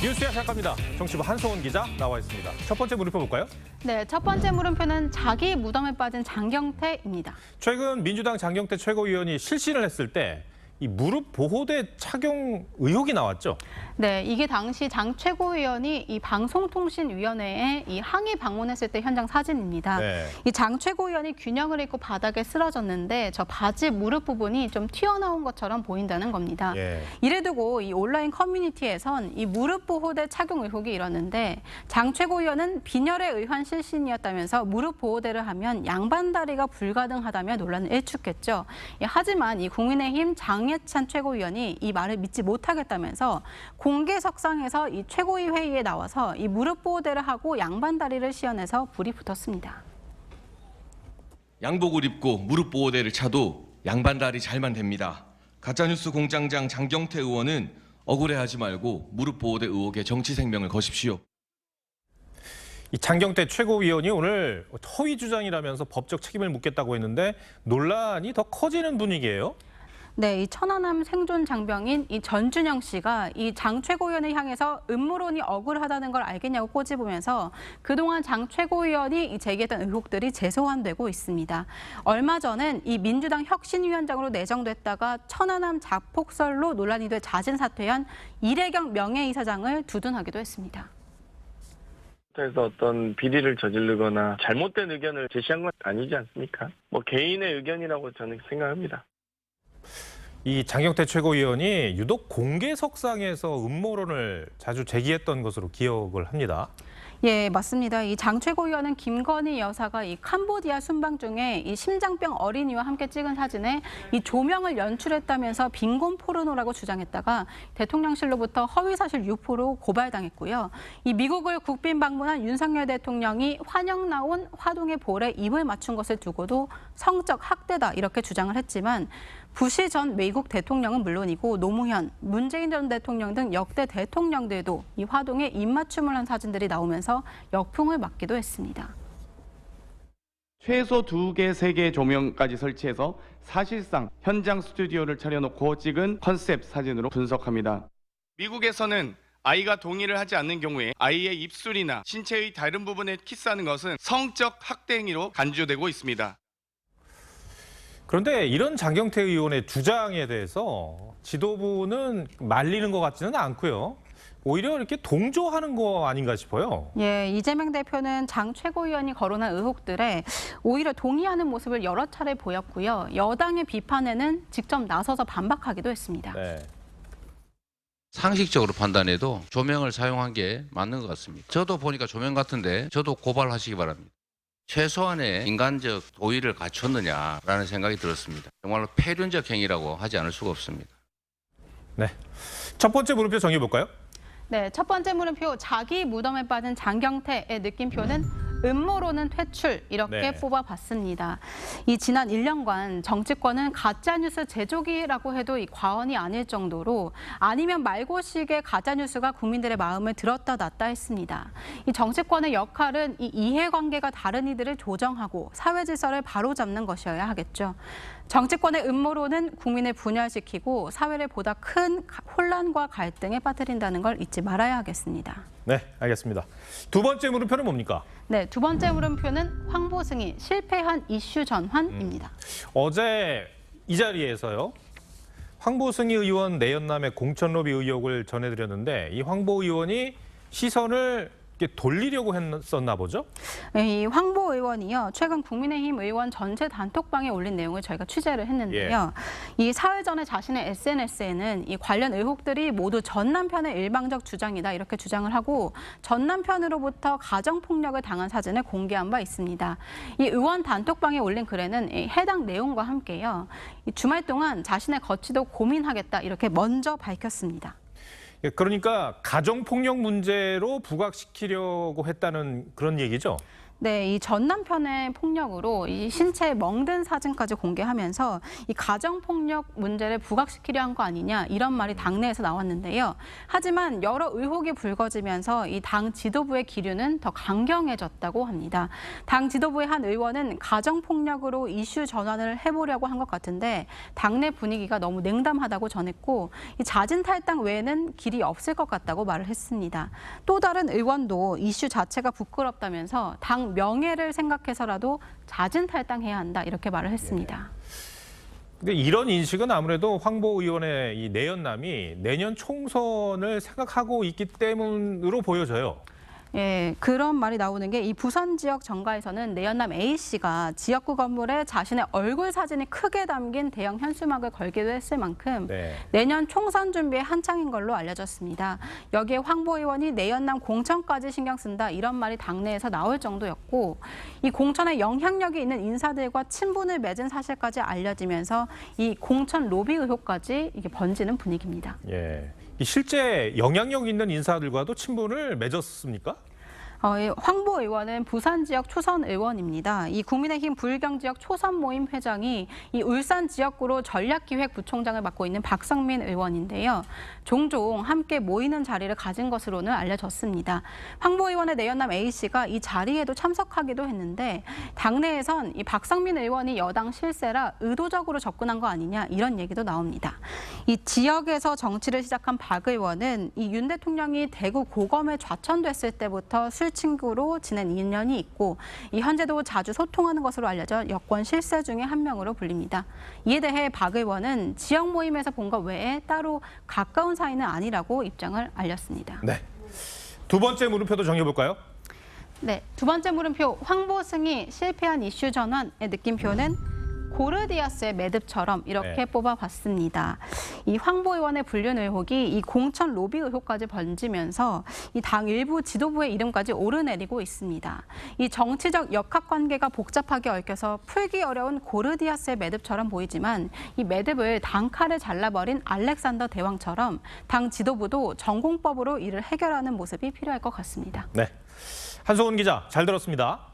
뉴스야 시작합니다. 정치부 한송은 기자 나와 있습니다. 첫 번째 물음표 볼까요? 네, 첫 번째 물음표는 자기 무덤에 빠진 장경태입니다. 최근 민주당 장경태 최고위원이 실신을 했을 때 이 무릎 보호대 착용 의혹이 나왔죠. 네, 이게 당시 장 최고위원이 이 방송통신위원회에 이 항의 방문했을 때 현장 사진입니다. 네. 이 장 최고위원이 균형을 잃고 바닥에 쓰러졌는데 저 바지 무릎 부분이 좀 튀어나온 것처럼 보인다는 겁니다. 예. 이래 두고 이 온라인 커뮤니티에선 이 무릎 보호대 착용 의혹이 일었는데 장 최고위원은 빈혈에 의한 실신이었다면서 무릎 보호대를 하면 양반다리가 불가능하다며 논란을 일축했죠. 하지만 이 국민의힘 장예찬 최고위원이 이 말을 믿지 못하겠다면서 공개석상에서 이 최고위 회의에 나와서 이 무릎 보호대를 하고 양반다리를 시연해서 불이 붙었습니다. 양복을 입고 무릎 보호대를 차도 양반다리 잘만 됩니다. 가짜뉴스 공장장 장경태 의원은 억울해하지 말고 무릎 보호대 의혹에 정치 생명을 거십시오. 이 장경태 최고위원이 오늘 허위 주장이라면서 법적 책임을 묻겠다고 했는데 논란이 더 커지는 분위기예요. 네, 이 천안함 생존 장병인 이 전준영 씨가 이 장 최고위원을 향해서 음모론이 억울하다는 걸 알겠냐고 꼬집으면서 그동안 장 최고위원이 제기했던 의혹들이 재소환되고 있습니다. 얼마 전엔 이 민주당 혁신위원장으로 내정됐다가 천안함 자폭설로 논란이 돼 자진 사퇴한 이래경 명예이사장을 두둔하기도 했습니다. 에서 어떤 비리를 저지르거나 잘못된 의견을 제시한 건 아니지 않습니까? 개인의 의견이라고 저는 생각합니다. 이 장경태 최고위원이 유독 공개석상에서 음모론을 자주 제기했던 것으로 기억을 합니다. 예, 맞습니다. 이 장 최고위원은 김건희 여사가 이 캄보디아 순방 중에 이 심장병 어린이와 함께 찍은 사진에 이 조명을 연출했다면서 빈곤 포르노라고 주장했다가 대통령실로부터 허위사실 유포로 고발당했고요. 이 미국을 국빈 방문한 윤석열 대통령이 환영 나온 화동의 볼에 입을 맞춘 것을 두고도 성적 학대다 이렇게 주장을 했지만 부시 전 미국 대통령은 물론이고 노무현, 문재인 전 대통령 등 역대 대통령들도 이 화동에 입맞춤을 한 사진들이 나오면서 역풍을 맞기도 했습니다. 최소 2개, 3개 조명까지 설치해서 사실상 현장 스튜디오를 차려놓고 찍은 컨셉 사진으로 분석합니다. 미국에서는 아이가 동의를 하지 않는 경우에 아이의 입술이나 신체의 다른 부분에 키스하는 것은 성적 학대 행위로 간주되고 있습니다. 그런데 이런 장경태 의원의 주장에 대해서 지도부는 말리는 것 같지는 않고요. 오히려 이렇게 동조하는 거 아닌가 싶어요. 예, 이재명 대표는 장 최고위원이 거론한 의혹들에 오히려 동의하는 모습을 여러 차례 보였고요. 여당의 비판에는 직접 나서서 반박하기도 했습니다. 네. 상식적으로 판단해도 조명을 사용한 게 맞는 것 같습니다. 저도 보니까 조명 같은데 저도 고발하시기 바랍니다. 최소한의 인간적 도의를 갖췄느냐라는 생각이 들었습니다. 정말로 폐륜적 행위라고 하지 않을 수가 없습니다. 네. 첫 번째 물음표 정해 볼까요? 네, 첫 번째 물음표 자기 무덤에 빠진 장경태의 느낌표는 음모론은 퇴출 이렇게 네. 뽑아봤습니다. 이 지난 1년간 정치권은 가짜뉴스 제조기라고 해도 이 과언이 아닐 정도로 아니면 말고식의 가짜뉴스가 국민들의 마음을 들었다 놨다 했습니다. 이 정치권의 역할은 이 이해관계가 다른 이들을 조정하고 사회 질서를 바로잡는 것이어야 하겠죠. 정치권의 음모론은 국민을 분열시키고 사회를 보다 큰 혼란과 갈등에 빠뜨린다는 걸 잊지 말아야 하겠습니다. 네, 알겠습니다. 두 번째 물음표는 뭡니까? 네, 두 번째 물음표는 황보승이 실패한 이슈 전환입니다. 어제 이 자리에서요. 황보승희 의원 내연남의 공천로비 의혹을 전해드렸는데 이 황보 의원이 시선을 이렇게 돌리려고 했었나 보죠? 이 황보 의원이요. 최근 국민의힘 의원 전체 단톡방에 올린 내용을 저희가 취재를 했는데요. 이 사흘 전에 자신의 SNS에는 이 관련 의혹들이 모두 전 남편의 일방적 주장이다 이렇게 주장을 하고 전 남편으로부터 가정폭력을 당한 사진을 공개한 바 있습니다. 이 의원 단톡방에 올린 글에는 해당 내용과 함께요. 이 주말 동안 자신의 거취도 고민하겠다 이렇게 먼저 밝혔습니다. 그러니까 가정폭력 문제로 부각시키려고 했다는 그런 얘기죠? 네, 이 전 남편의 폭력으로 이 신체 멍든 사진까지 공개하면서 이 가정 폭력 문제를 부각시키려 한 거 아니냐 이런 말이 당내에서 나왔는데요. 하지만 여러 의혹이 불거지면서 이 당 지도부의 기류는 더 강경해졌다고 합니다. 당 지도부의 한 의원은 가정 폭력으로 이슈 전환을 해보려고 한 것 같은데 당내 분위기가 너무 냉담하다고 전했고 이 자진 탈당 외에는 길이 없을 것 같다고 말을 했습니다. 또 다른 의원도 이슈 자체가 부끄럽다면서 당 명예를 생각해서라도 자진 탈당해야 한다 이렇게 말을 했습니다. 근데 이런 인식은 아무래도 황보 의원의 이 내연남이 내년 총선을 생각하고 있기 때문으로 보여져요. 예, 그런 말이 나오는 게 이 부산 지역 정가에서는 내연남 A씨가 지역구 건물에 자신의 얼굴 사진이 크게 담긴 대형 현수막을 걸기도 했을 만큼 네. 내년 총선 준비에 한창인 걸로 알려졌습니다. 여기에 황보 의원이 내연남 공천까지 신경 쓴다 이런 말이 당내에서 나올 정도였고 이 공천에 영향력이 있는 인사들과 친분을 맺은 사실까지 알려지면서 이 공천 로비 의혹까지 이게 번지는 분위기입니다. 예. 이 실제 영향력 있는 인사들과도 친분을 맺었습니까? 이 황보 의원은 부산 지역 초선 의원입니다. 이 국민의힘 불경 지역 초선 모임 회장이 이 울산 지역구로 전략기획부총장을 맡고 있는 박성민 의원인데요. 종종 함께 모이는 자리를 가진 것으로는 알려졌습니다. 황보 의원의 내연남 A씨가 이 자리에도 참석하기도 했는데 당내에선 이 박성민 의원이 여당 실세라 의도적으로 접근한 거 아니냐 이런 얘기도 나옵니다. 이 지역에서 정치를 시작한 박 의원은 이 윤 대통령이 대구 고검에 좌천됐을 때부터 술 친구로 지낸 인연이 있고 이 현재도 자주 소통하는 것으로 알려져 여권 실세 중에 한 명으로 불립니다. 이에 대해 박 의원은 지역 모임에서 본 것 외에 따로 가까운 사이는 아니라고 입장을 알렸습니다. 네. 두 번째 물음표도 정해볼까요? 네, 두 번째 물음표 황보 승이 실패한 이슈 전환의 느낌표는 고르디아스의 매듭처럼 이렇게 네. 뽑아봤습니다. 이 황보 의원의 불륜 의혹이 이 공천 로비 의혹까지 번지면서 이 당 일부 지도부의 이름까지 오르내리고 있습니다. 이 정치적 역학관계가 복잡하게 얽혀서 풀기 어려운 고르디아스의 매듭처럼 보이지만 이 매듭을 단칼에 잘라버린 알렉산더 대왕처럼 당 지도부도 전공법으로 이를 해결하는 모습이 필요할 것 같습니다. 네. 한송은 기자, 잘 들었습니다.